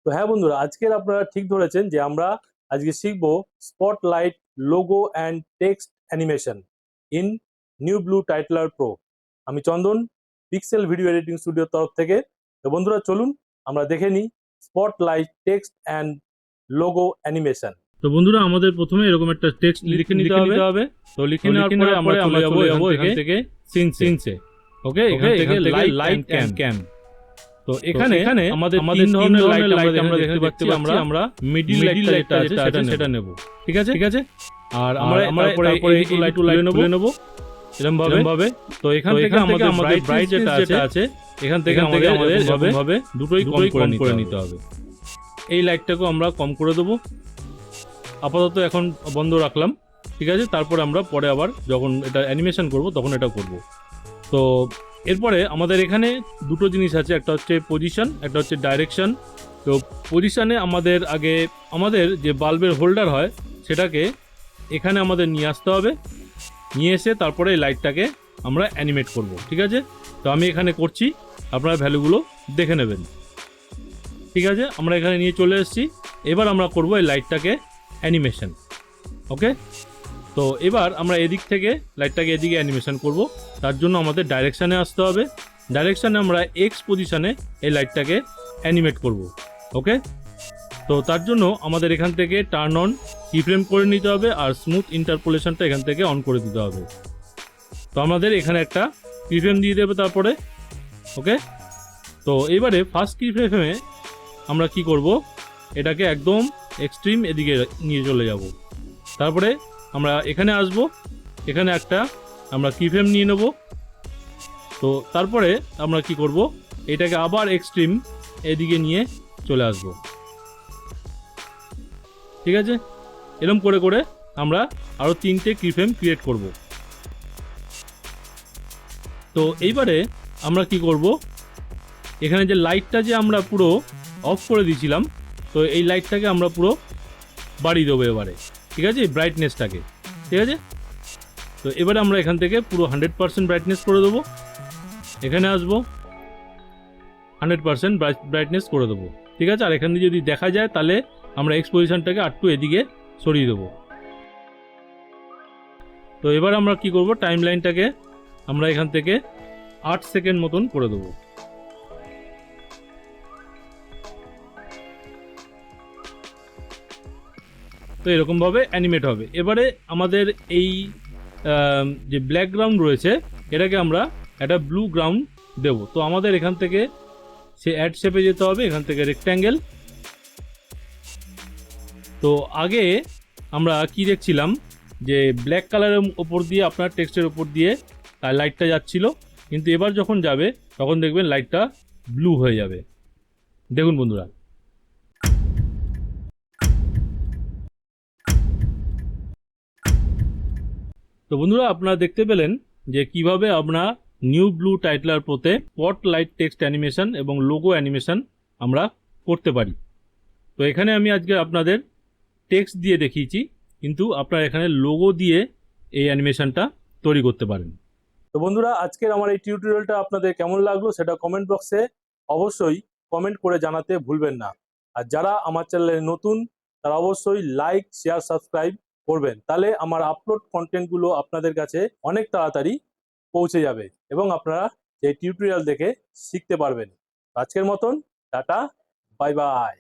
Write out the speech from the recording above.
তো হ্যাঁ বন্ধুরা, আজকের আপনারা ঠিক ধরেছেন যে আমরা আজকে শিখবো spotlight logo and text animation in NewBlue Titler Pro. আমি চন্দন, পিক্সেল ভিডিও এডিটিং স্টুডিওর তরফ থেকে। তো বন্ধুরা চলুন আমরা দেখে নিই spotlight text and logo animation. তো বন্ধুরা আমাদের প্রথমে এরকম একটা টেক্সট লিখে নিতে হবে। তো লিখে নেওয়ার পরে আমরা চলে যাবো এখান থেকে সিনসে। ওকে, এখান থেকে লাইট অ্যান্ড ক্যাম। তো এখানে আমাদের তিন ধরনের লাইট আমরা দেখতে পাচ্ছি। আমরা মিডল লাইটটা যেটা আছে সেটা নেব। ঠিক আছে। আর আমরা তারপরে এই লাইট নেব এরকম ভাবে। তো এখান থেকে আমাদের ব্রাইট যেটা আছে এখান থেকে আমাদের ভাবে দুটোই কম করে নিতে হবে। এই লাইটটাকে আমরা কম করে দেবো, আপাতত এখন বন্ধ রাখলাম। ঠিক আছে, তারপরে আমরা পরে আবার যখন এটা অ্যানিমেশন করব তখন এটা করব। তো এরপরে আমাদের এখানে দুটো জিনিস আছে, একটা হচ্ছে পজিশন, একটা হচ্ছে ডাইরেকশন। তো পজিশনে আমাদের যে বাল্বের হোল্ডার হয় সেটাকে এখানে আমাদের নিয়ে আসতে হবে। নিয়ে এসে তারপরে এই লাইটটাকে আমরা অ্যানিমেট করব। ঠিক আছে, তো আমি এখানে করছি, আপনারা ভ্যালুগুলো দেখে নেবেন। ঠিক আছে, আমরা এখানে নিয়ে চলে এসেছি। এবার আমরা করব এই লাইটটাকে অ্যানিমেশন। ওকে, তো এবার আমরা এদিক থেকে লাইটটাকে এদিকে অ্যানিমেশন করব। তার জন্য আমাদের ডাইরেকশানে আসতে হবে। ডাইরেকশানে আমরা এক্স পজিশানে এই লাইটটাকে অ্যানিমেট করব। ওকে, তো তার জন্য আমাদের এখান থেকে টার্ন অন কিফ্রেম করে নিতে হবে আর স্মুথ ইন্টারপোলেশনটা এখান থেকে অন করে দিতে হবে। তো আমাদের এখানে একটা কিফ্রেম দিয়ে দেবে তারপরে। ওকে, তো এবারে ফার্স্ট কিফ্রেমে আমরা কি করব, এটাকে একদম এক্সট্রিম এদিকে নিয়ে চলে যাব। তারপরে আমরা এখানে আসব, এখানে একটা আমরা কিফ্রেম নিয়ে নেব। তো তারপরে আমরা কি করব, এটাকে আবার এক্সট্রিম এদিকে নিয়ে চলে আসব। ঠিক আছে, এরকম করে করে আমরা আরও 3টে কিফ্রেম ক্রিয়েট করব। তো এইবারে আমরা কি করব, এখানে যে লাইটটা যে আমরা পুরো অফ করে দিয়েছিলাম, তো এই লাইটটাকে আমরা পুরো বাড়িয়ে দেবো এবারে। ঠিক আছে, ব্রাইটনেসটাকে। ঠিক আছে, তো এবারে আমরা এখান থেকে পুরো 100% ব্রাইটনেস করে দেবো। এখানে আসবো, 100% ব্রাইটনেস করে দেবো। ঠিক আছে, আর এখানে যদি দেখা যায় তাহলে আমরা এক্স পজিশনটাকে আরটু এদিকে সরিয়ে দেবো। তো এবার আমরা কি করব, টাইম লাইনটাকে আমরা এখান থেকে 8 সেকেন্ড মতন করে দেবো। তো এরকমভাবে অ্যানিমেট হবে। এবারে আমাদের এই যে ব্যাকগ্রাউন্ড রয়েছে এটাকে আমরা একটা ব্লু গ্রাউন্ড দেব। তো আমাদের এখান থেকে সে অ্যাড শেপে যেতে হবে, এখান থেকে রেক্ট্যাঙ্গেল। তো আগে আমরা কি দেখছিলাম যে ব্ল্যাক কালারের ওপর দিয়ে আপনার টেক্সটের ওপর দিয়ে লাইটটা যাচ্ছিল, কিন্তু এবার যখন যাবে তখন দেখবেন লাইটটা ব্লু হয়ে যাবে। দেখুন বন্ধুরা। তো বন্ধুরা আপনারা দেখতে পেলেন যে কিভাবে আমরা নিউ ব্লু টাইটলার প্রোতে স্পটলাইট টেক্সট অ্যানিমেশন এবং লোগো অ্যানিমেশন আমরা করতে পারি। তো এখানে আমি আজকে আপনাদের টেক্সট দিয়ে দেখিয়েছি, কিন্তু আপনারা এখানে লোগো দিয়ে এই অ্যানিমেশনটা তৈরি করতে পারেন। তো বন্ধুরা আজকের আমার এই টিউটোরিয়ালটা আপনাদের কেমন লাগলো সেটা কমেন্ট বক্সে অবশ্যই কমেন্ট করে জানাতে ভুলবেন না। আর যারা আমার চ্যানেলে নতুন তারা অবশ্যই লাইক, শেয়ার, সাবস্ক্রাইব করবেন, তাহলে আমার আপলোড কন্টেন্টগুলো আপনাদের কাছে অনেক তাড়াতাড়ি পৌঁছে যাবে এবং আপনারা এই টিউটোরিয়াল দেখে শিখতে পারবেন। আজকের মতন টাটা, বাই বাই।